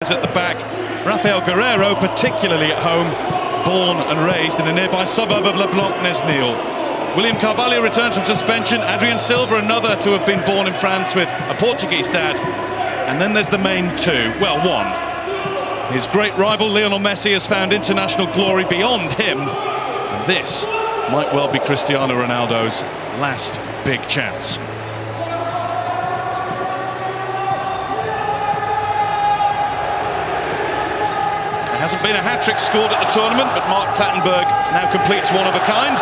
At the back, Rafael Guerreiro, particularly at home, born and raised in a nearby suburb of Leblanc-Mesnil. William Carvalho returns from suspension. Adrien Silva, another to have been born in France with a Portuguese dad. And then there's the main two. Well, one. His great rival Lionel Messi has found international glory beyond him. And this might well be Cristiano Ronaldo's last big chance. Hasn't been a hat-trick scored at the tournament, but Mark Clattenburg now completes one of a kind,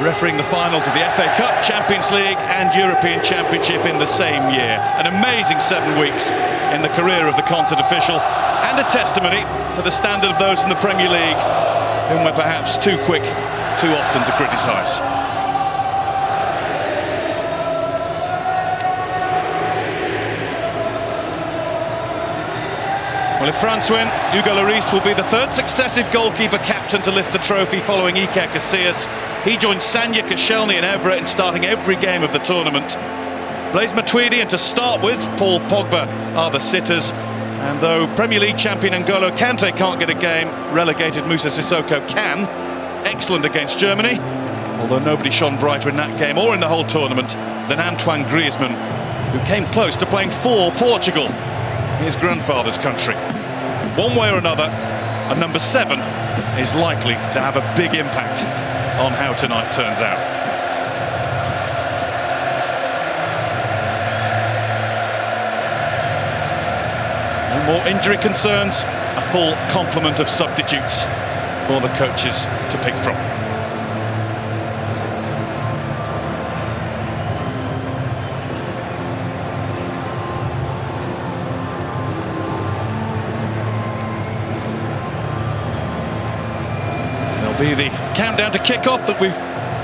refereeing the finals of the FA Cup, Champions League and European Championship in the same year. An amazing 7 weeks in the career of the concert official, and a testimony to the standard of those in the Premier League, whom we're perhaps too quick too often to criticise. Well, if France win, Hugo Lloris will be the third successive goalkeeper captain to lift the trophy following Iker Casillas. He joins Sanya Koscielny and Everett in starting every game of the tournament. Blaise Matuidi and, to start with, Paul Pogba are the sitters. And though Premier League champion N'Golo Kante can't get a game, relegated Moussa Sissoko can. Excellent against Germany, although nobody shone brighter in that game or in the whole tournament than Antoine Griezmann, who came close to playing for Portugal, his grandfather's country. One way or another, a number 7 is likely to have a big impact on how tonight turns out. No more injury concerns, a full complement of substitutes for the coaches to pick from. Be the countdown to kick-off that we've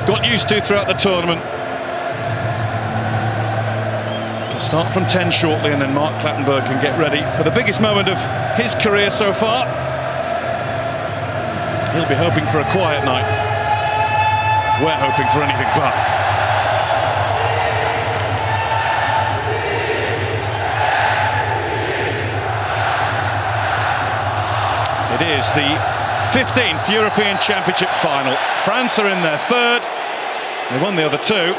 got used to throughout the tournament. To start from 10 shortly, and then Mark Clattenburg can get ready for the biggest moment of his career so far. He'll be hoping for a quiet night. We're hoping for anything but. It is the 15th European Championship final. France are in their third. They won the other two.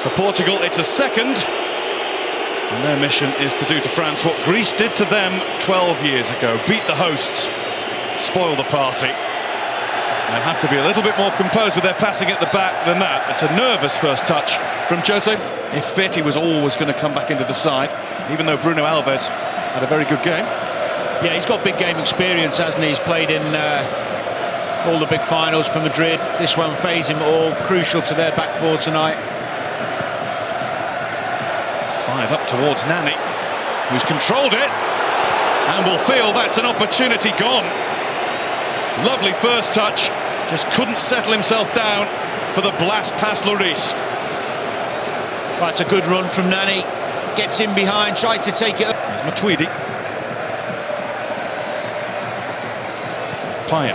For Portugal, it's a second. And their mission is to do to France what Greece did to them 12 years ago. Beat the hosts, spoil the party. They'll have to be a little bit more composed with their passing at the back than that. It's a nervous first touch from Jose. If fit, he was always going to come back into the side, even though Bruno Alves had a very good game. Yeah, he's got big game experience, hasn't he? He's played in all the big finals for Madrid. This won't faze him at all. Crucial to their back four tonight. Fired up towards Nani, who's controlled it, and will feel that's an opportunity gone. Lovely first touch, just couldn't settle himself down for the blast past Lloris. That's a good run from Nani. Gets in behind, tries to take it up. There's Matuidi. Payet.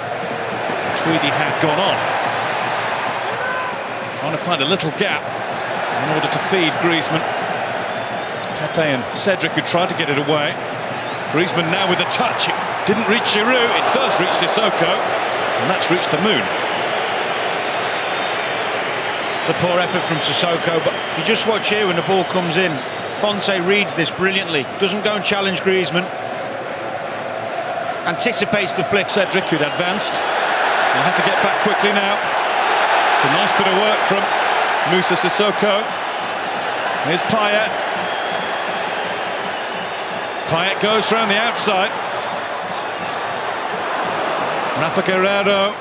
Tweedy had gone on. Trying to find a little gap in order to feed Griezmann. It's Pepe and Cedric who tried to get it away. Griezmann now with a touch. It didn't reach Giroud. It does reach Sissoko. And that's reached the moon. It's a poor effort from Sissoko, but if you just watch here when the ball comes in, Fonte reads this brilliantly. Doesn't go and challenge Griezmann. Anticipates the flick. Cedric, who'd advanced. He'll have to get back quickly now. It's a nice bit of work from Moussa Sissoko. Here's Payet. Payet goes round the outside. Rafa Guerreiro.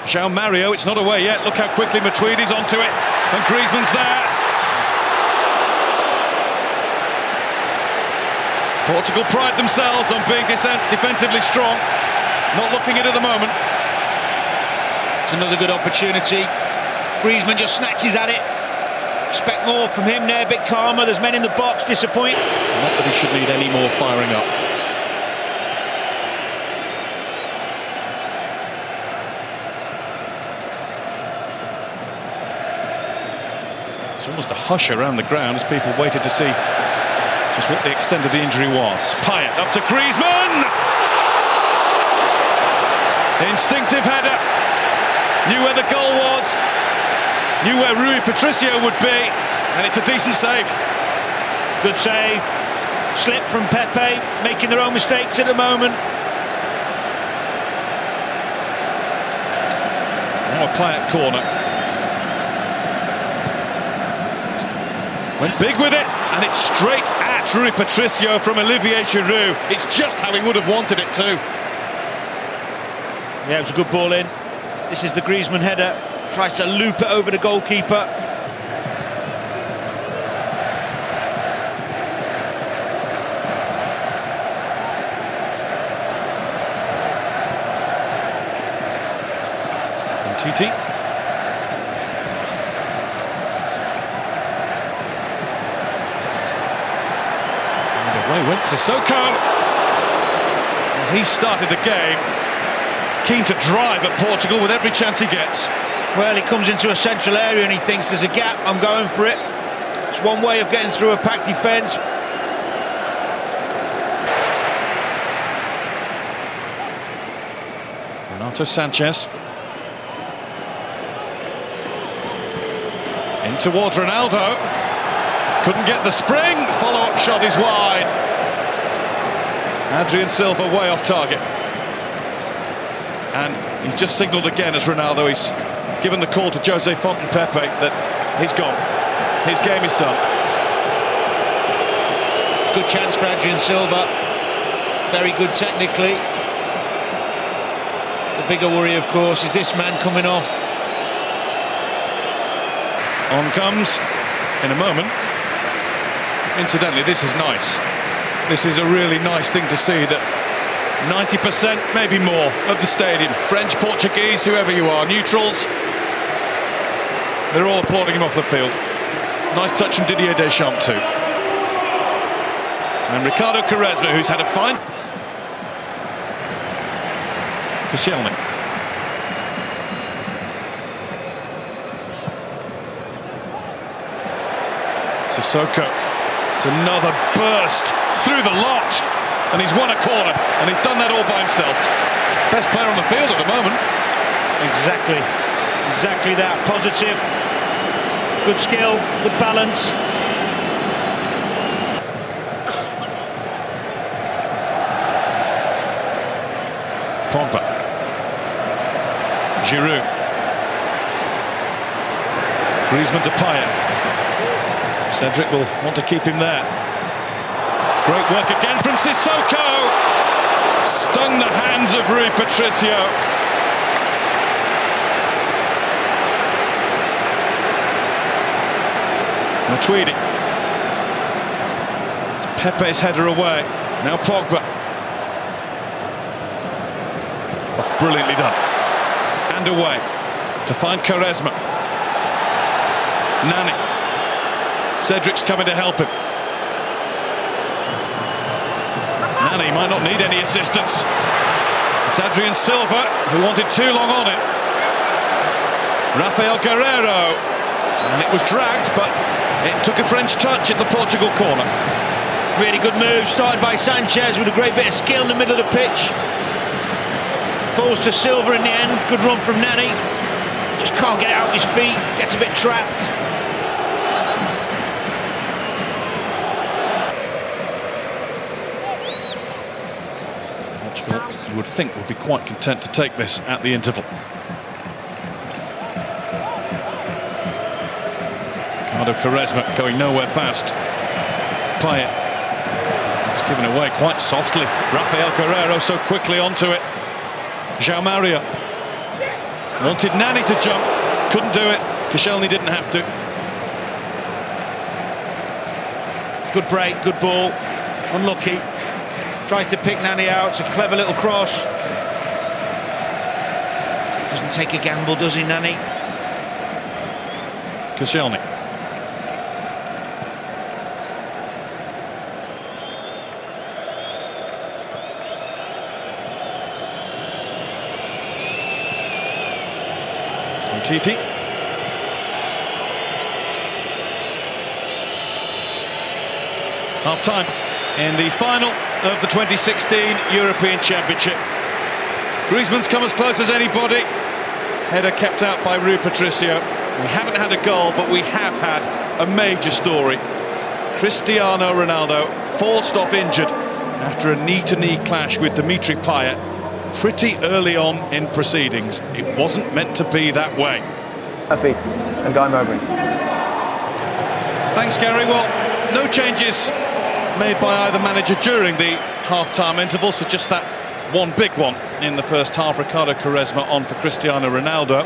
João Mario, it's not away yet. Look how quickly Matuidi's onto it. And Griezmann's there. Portugal pride themselves on being defensively strong. Not looking it at the moment. It's another good opportunity. Griezmann just snatches at it. Expect more from him there, a bit calmer. There's men in the box, disappoint. Not that he should need any more firing up. It's almost a hush around the ground as people waited to see Just what the extent of the injury was. Payet up to Griezmann! Instinctive header. Knew where the goal was. Knew where Rui Patricio would be. And it's a decent save. Good save. Slip from Pepe, making their own mistakes at the moment. Now a Payet corner. Went big with it, and it's straight at Rui Patricio from Olivier Giroud. It's just how he would have wanted it too. Yeah, it was a good ball in. This is the Griezmann header. Tries to loop it over the goalkeeper. Titi. And away went Sissoko. And he started the game keen to drive at Portugal with every chance he gets. Well, he comes into a central area and he thinks there's a gap, I'm going for it. It's one way of getting through a packed defence. Renato Sanchez. In towards Ronaldo. Couldn't get the spring. Follow-up shot is wide. Adrian Silva way off target. And he's just signalled again as Ronaldo. He's given the call to Jose Fontaine-Pepe that he's gone. His game is done. It's a good chance for Adrian Silva. Very good technically. The bigger worry, of course, is this man coming off. On comes in a moment. Incidentally, this is nice. This is a really nice thing to see, that 90%, maybe more, of the stadium, French, Portuguese, whoever you are, neutrals, they're all applauding him off the field. Nice touch from Didier Deschamps too. And Ricardo Quaresma, who's had a fine... Koscielny. Sissoko. It's another burst through the lot, and he's won a corner, and he's done that all by himself. Best player on the field at the moment. Exactly that. Positive, good skill, good balance. Pogba. Giroud. Griezmann to Payet. Cedric will want to keep him there. Great work again from Sissoko. Stung the hands of Rui Patricio. Matuidi. It's Pepe's header away. Now Pogba. Oh, brilliantly done. And away to find Quaresma. Nani. Cedric's coming to help him. Nani might not need any assistance. It's Adrian Silva who wanted too long on it. Rafael Guerreiro. And it was dragged, but it took a French touch. It's a Portugal corner. Really good move, started by Sanchez with a great bit of skill in the middle of the pitch. Falls to Silva in the end. Good run from Nani. Just can't get it out of his feet. Gets a bit trapped. You would think would be quite content to take this at the interval. Ricardo Quaresma going nowhere fast. Payet. It's given away quite softly. Rafael Guerreiro so quickly onto it. João Mario wanted Nani to jump, couldn't do it. Koscielny didn't have to. Good break, good ball. Unlucky. Tries to pick Nani out. It's a clever little cross. Doesn't take a gamble, does he, Nani? Koscielny. Titi. Half-time in the final of the 2016 European Championship. Griezmann's come as close as anybody. Header kept out by Rui Patricio. We haven't had a goal, but we have had a major story. Cristiano Ronaldo forced off injured after a knee-to-knee clash with Dimitri Payet pretty early on in proceedings. It wasn't meant to be that way. Murphy and Guy Mowbray. Thanks, Gary. Well, no changes made by either manager during the half-time interval, so just that one big one in the first half. Ricardo Quaresma on for Cristiano Ronaldo.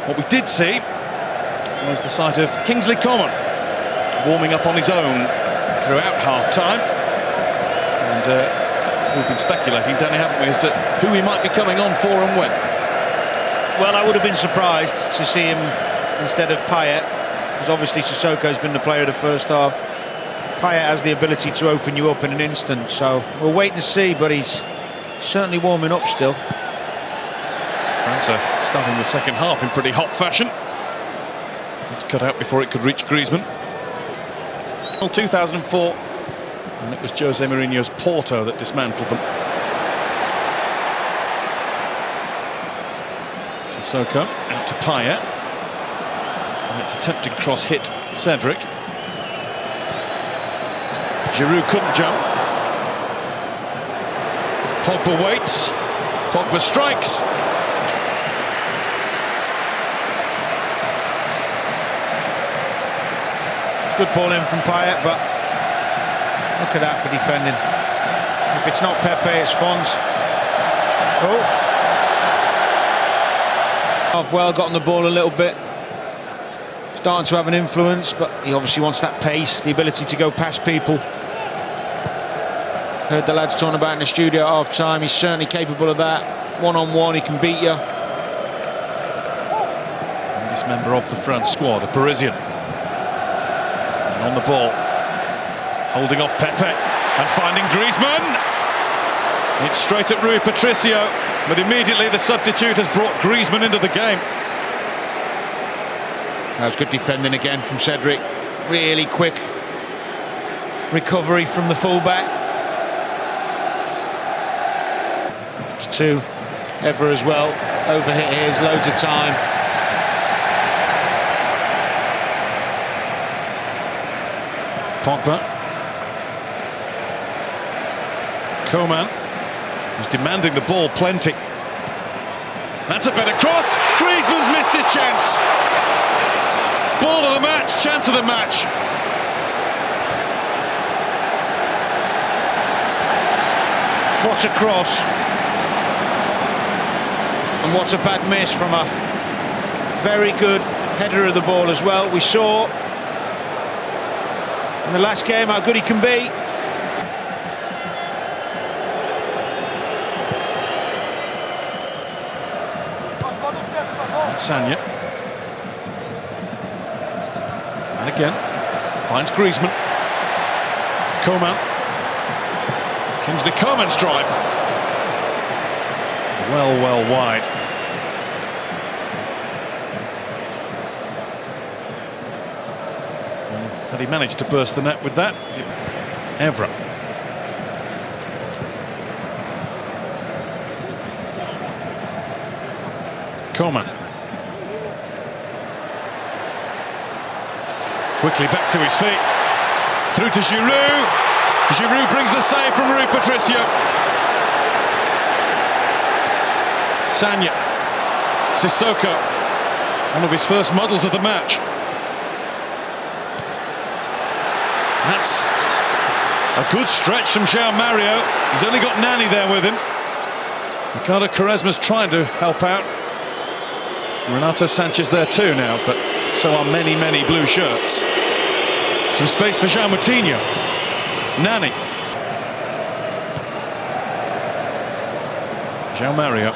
What we did see was the sight of Kingsley Coman warming up on his own throughout half-time. And we've been speculating, Danny, haven't we, as to who he might be coming on for and when. Well, I would have been surprised to see him instead of Payet, because obviously Sissoko's been the player of the first half. Payet has the ability to open you up in an instant, so we'll wait and see, but he's certainly warming up still. France are starting the second half in pretty hot fashion. It's cut out before it could reach Griezmann. 2004, and it was Jose Mourinho's Porto that dismantled them. Sissoko out to Payet. Payet's attempted cross hit Cedric. Giroud couldn't jump. Pogba waits. Pogba strikes. It's good ball in from Payet, but look at that for defending. If it's not Pepe, it's Fons. Well, got on the ball a little bit. Starting to have an influence, but he obviously wants that pace, the ability to go past people. Heard the lads talking about in the studio at half-time. He's certainly capable of that. One-on-one, he can beat you. Youngest member of the France squad, a Parisian. And on the ball, holding off Pepe and finding Griezmann. It's straight at Rui Patricio, but immediately the substitute has brought Griezmann into the game. That was good defending again from Cedric. Really quick recovery from the fullback. To Evra as well. Overhit here, there's loads of time. Pogba. Coman, who's demanding the ball plenty. That's a better cross. Griezmann's missed his chance. Ball of the match, chance of the match. What a cross. And what a bad miss from a very good header of the ball as well. We saw in the last game how good he can be. Sanya. And again, finds Griezmann. Coman. Kingsley Coman's drive. Well wide. Had he managed to burst the net with that? Evra. Coman. Quickly back to his feet. Through to Giroud. Giroud brings the save from Rui Patricio. Sanya. Sissoko. One of his first models of the match. That's a good stretch from João Mario. He's only got Nani there with him. Ricardo Quaresma's trying to help out. Renato Sanchez there too now, but so are many blue shirts. Some space for João Moutinho. Nani. João Mario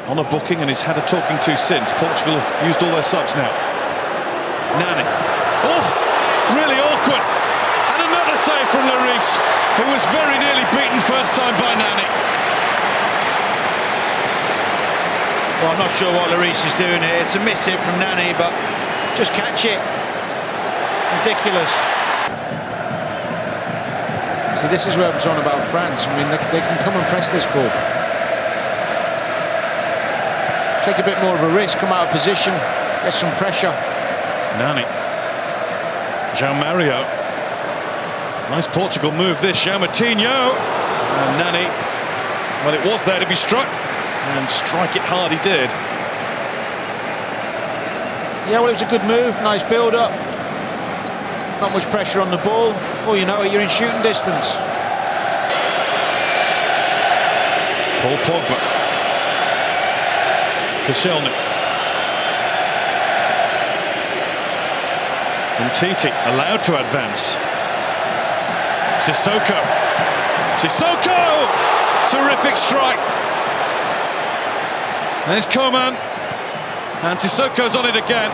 on a booking and he's had a talking to since. Portugal have used all their subs now. Nani. Oh, really awkward. And another save from Lloris, who was very nearly beaten first time by Nani. Well, I'm not sure what Lloris is doing here. It's a miss hit from Nani, but just catch it. Ridiculous. See, this is where I was on about France. I mean, they can come and press this ball. Take a bit more of a risk, come out of position, get some pressure. Nani. João Mario. Nice Portugal move this, João Moutinho. And Nani, well, it was there to be struck, and strike it hard he did. Yeah, well, it was a good move, nice build-up. Not much pressure on the ball. Before you know it, you're in shooting distance. Paul Pogba. Koscielny. Umtiti allowed to advance. Sissoko. Sissoko! Terrific strike. There's Coman. And Sissoko's on it again.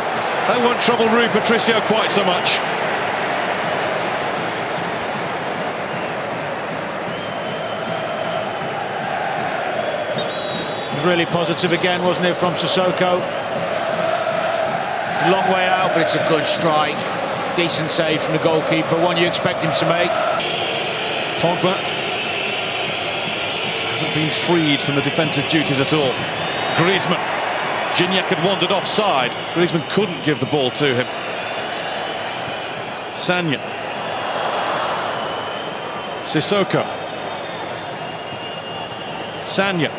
That won't trouble Rui Patricio quite so much. It was really positive again, wasn't it, from Sissoko? It's a long way out, but it's a good strike. Decent save from the goalkeeper, one you expect him to make. Pogba hasn't been freed from the defensive duties at all. Griezmann. Gignac had wandered offside. Griezmann couldn't give the ball to him. Sagna. Sissoko. Sagna.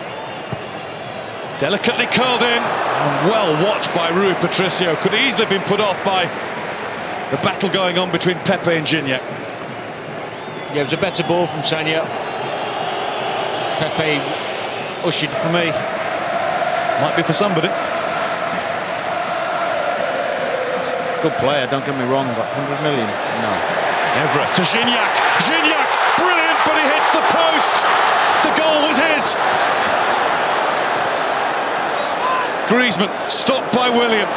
Delicately curled in. And well watched by Rui Patricio. Could easily have been put off by the battle going on between Pepe and Gignac. Yeah, it was a better ball from Sagna. Pepe ushered for me. Might be for somebody. Good player, don't get me wrong, but 100 million? No. Evra to Gignac. Gignac, brilliant, but he hits the post. The goal was his. Griezmann stopped by William.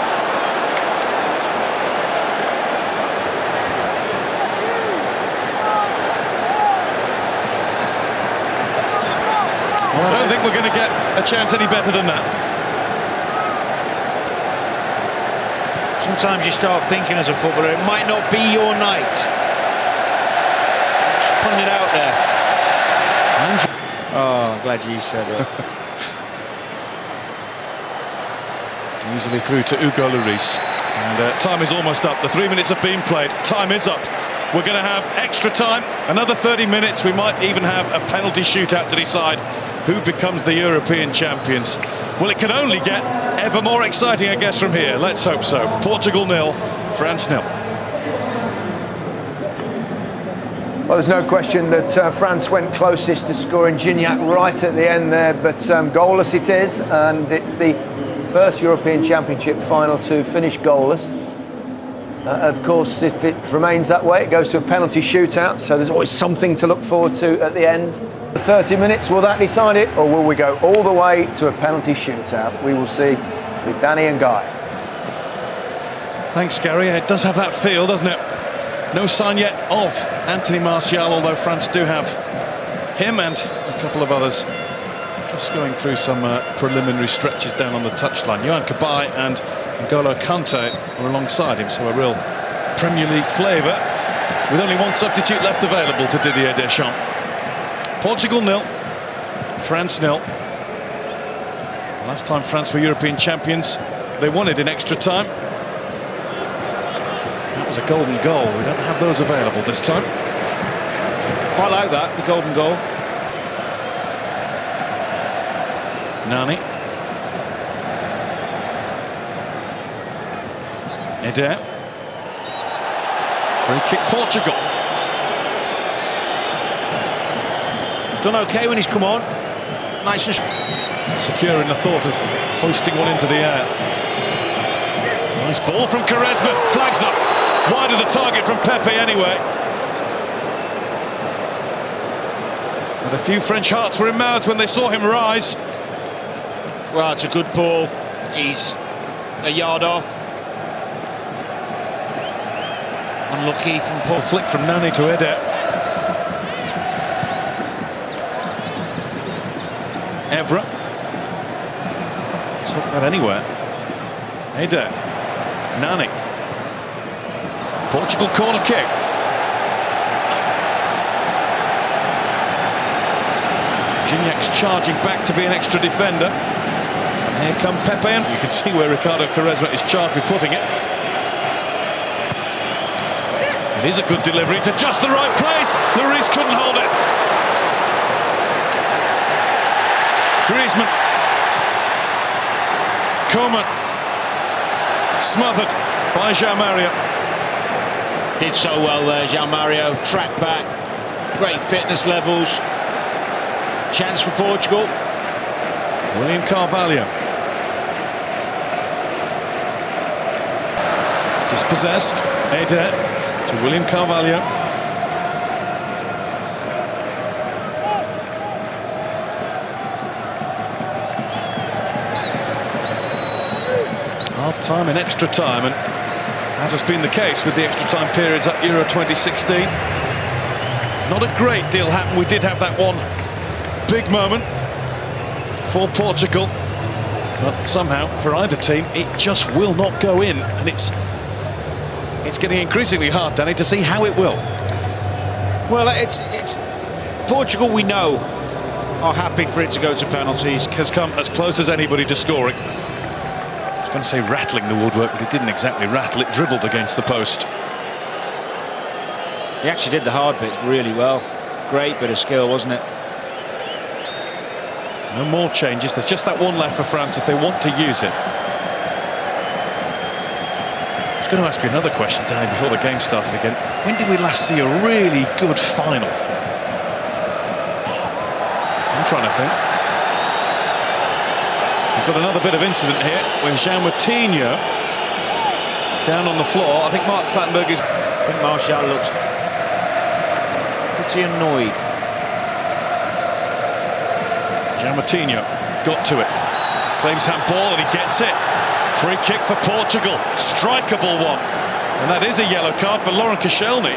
Well, I don't think we're going to get a chance any better than that. Sometimes you start thinking as a footballer, it might not be your night. Just putting it out there. Oh, I'm glad you said it. Easily through to Hugo Lloris. And time is almost up. The 3 minutes have been played. Time is up. We're going to have extra time. Another 30 minutes. We might even have a penalty shootout to decide who becomes the European champions. Well, it can only get ever more exciting, I guess, from here. Let's hope so. Portugal 0, France 0. Well, there's no question that France went closest to scoring. Gignac right at the end there, but goalless it is, and it's the first European Championship final to finish goalless. Of course, if it remains that way, it goes to a penalty shootout, so there's always something to look forward to at the end. 30 minutes, will that decide it, or will we go all the way to a penalty shootout? We will see with Danny and Guy. Thanks, Gary. It does have that feel, doesn't it? No sign yet of Anthony Martial, although France do have him and a couple of others just going through some preliminary stretches down on the touchline. Yohan Cabaye and N'Golo Kante are alongside him, so a real Premier League flavour with only one substitute left available to Didier Deschamps. Portugal 0, France 0. Last time France were European champions, they won it in extra time. That was a golden goal. We don't have those available this time. Quite like that, the golden goal. Nani. Eder. Free kick Portugal. Done okay when he's come on. Nice and secure in the thought of hoisting one into the air. Nice ball from Quaresma. Flags up. Wide of the target from Pepe anyway. And a few French hearts were in mouths when they saw him rise. Well, it's a good ball. He's a yard off. Unlucky from Paul. A flick from Nani to Eder. Evra. Let's hook that anywhere. Eder. Nani. Portugal corner kick. Giniac's charging back to be an extra defender. And here come Pepe, and you can see where Ricardo Quaresma is charged with putting it. It is a good delivery to just the right place. Lloris couldn't hold it. Griezmann. Coman. Smothered by João Mario. Did so well there, João Mario. Track back. Great fitness levels. Chance for Portugal. William Carvalho. Dispossessed. Eder to William Carvalho. Half-time and extra time, and as has been the case with the extra time periods at Euro 2016, not a great deal happened. We did have that one big moment for Portugal, but somehow for either team it just will not go in, and it's getting increasingly hard, Danny, to see how it will. Well, it's Portugal, we know, are happy for it to go to penalties. Has come as close as anybody to scoring. I was going to say rattling the woodwork, but it didn't exactly rattle. It dribbled against the post. He actually did the hard bits really well. Great bit of skill, wasn't it? No more changes. There's just that one left for France if they want to use it. I was going to ask you another question, Danny, before the game started again. When did we last see a really good final? I'm trying to think. We've got another bit of incident here with Jean Moutinho down on the floor. I think Mark Clattenburg is... I think Martial looks pretty annoyed. Jean Moutinho got to it. Claims handball and he gets it. Free kick for Portugal. Strikeable one. And that is a yellow card for Laurent Koscielny.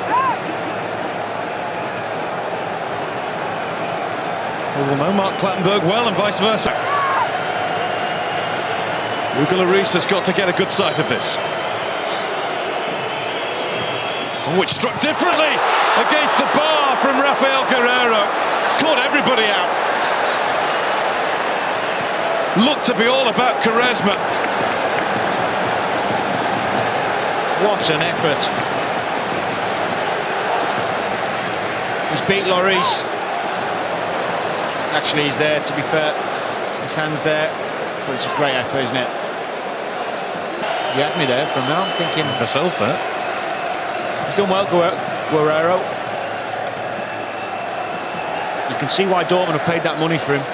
We will know Mark Clattenburg well and vice versa. Hugo Lloris has got to get a good sight of this. Oh, which struck differently against the bar from Rafael Guerreiro. Caught everybody out. Looked to be all about Quaresma. What an effort. He's beat Lloris. Actually, he's there, to be fair. His hand's there. But it's a great effort, isn't it? You had me there for a minute. I'm thinking... Myself there. He's done well, Guerreiro. You can see why Dortmund have paid that money for him.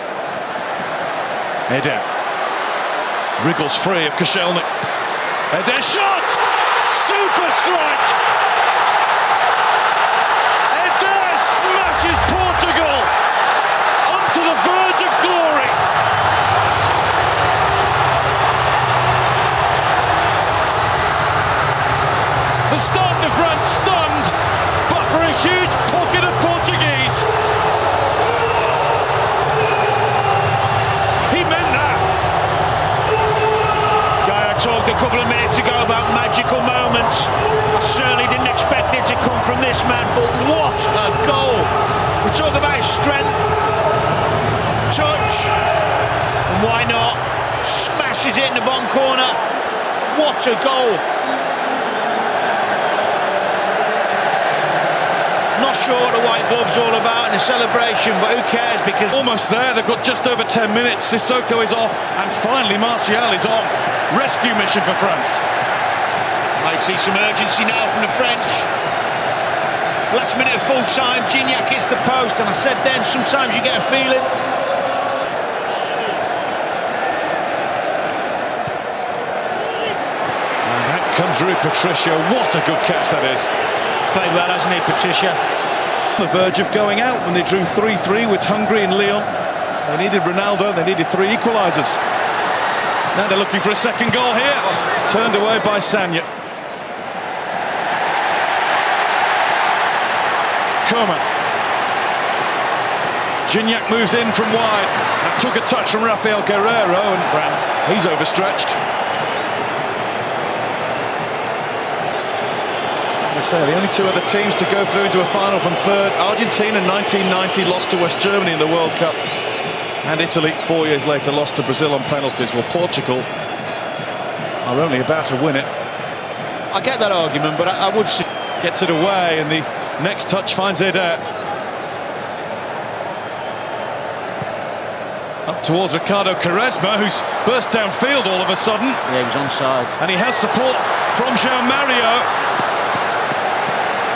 Eder wriggles free of Koscielny. Eder shot! Super strike! Eder smashes Portugal onto the verge of glory. The Stade de France stunned, but for a huge pocket of Portuguese. He meant that. Guy, I talked a couple of minutes ago about magical moments. I certainly didn't expect it to come from this man, but what a goal. We talk about his strength, touch, and why not? Smashes it in the bottom corner. What a goal. Not sure what the white glove's all about in the celebration, but who cares, because... Almost there, they've got just over 10 minutes. Sissoko is off, and finally Martial is on. Rescue mission for France. I see some urgency now from the French. Last minute of full time, Gignac hits the post, and I said then, sometimes you get a feeling. And that comes Rui Patricio. What a good catch that is. Played well, hasn't he, Patricia? On the verge of going out when they drew 3-3 with Hungary and Lyon. They needed Ronaldo, they needed 3 equalisers. Now they're looking for a second goal here. It's turned away by Sanya. Coman. Gignac moves in from wide. That took a touch from Rafael Guerreiro, and he's overstretched. I say, the only 2 other teams to go through into a final from third. Argentina in 1990 lost to West Germany in the World Cup. And Italy, 4 years later, lost to Brazil on penalties. Well, Portugal are only about to win it. I get that argument, but I would say... Gets it away, and the next touch finds it up towards Ricardo Quaresma, who's burst downfield all of a sudden. Yeah, he was onside. And he has support from João Mario.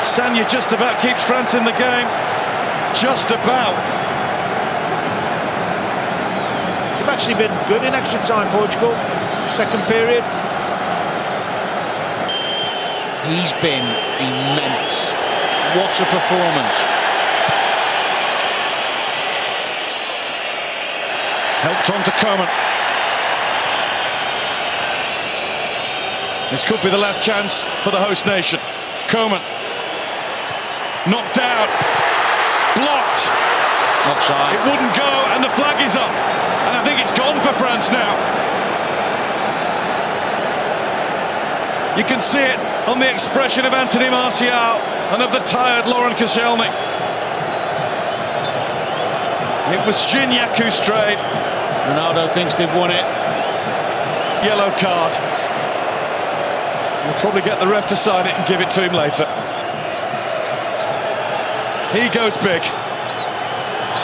Sanya just about keeps France in the game. Just about. They've actually been good in extra time, Portugal. Second period. He's been immense. What a performance. Helped on to Coman. This could be the last chance for the host nation. Coman. Knocked down. Blocked. Offside. It wouldn't go, and the flag is up. And I think it's gone for France now. You can see it on the expression of Anthony Martial and of the tired Laurent Koscielny. It was Gignac who strayed. Ronaldo thinks they've won it. Yellow card. We'll probably get the ref to sign it and give it to him later. He goes big.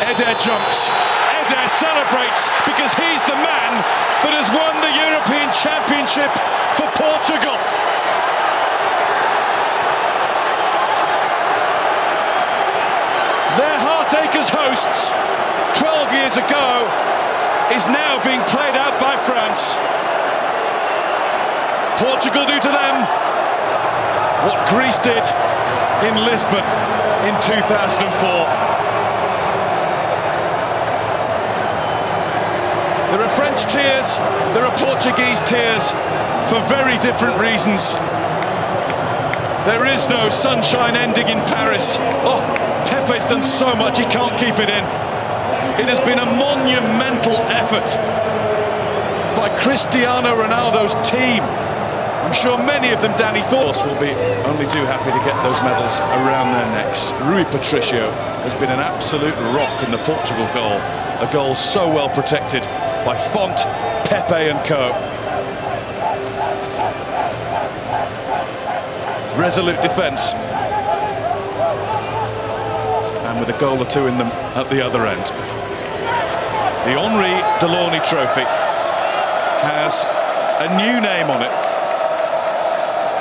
Eder jumps. Eder celebrates because he's the man that has won the European Championship for Portugal. Their heartache as hosts 12 years ago is now being played out by France. Portugal do to them what Greece did in Lisbon in 2004. There are French tears, there are Portuguese tears for very different reasons. There is no sunshine ending in Paris. Oh, Pepe's done so much, he can't keep it in. It has been a monumental effort by Cristiano Ronaldo's team. I'm sure many of them, Danny, thought will be only too happy to get those medals around their necks. Rui Patricio has been an absolute rock in the Portugal goal. A goal so well protected by Font, Pepe and co. Resolute defence. And with a goal or two in them at the other end. The Henri Delaunay Trophy has a new name on it.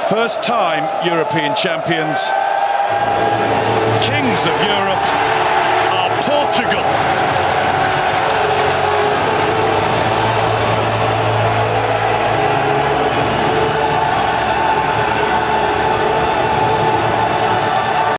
First time European champions. Kings of Europe are Portugal.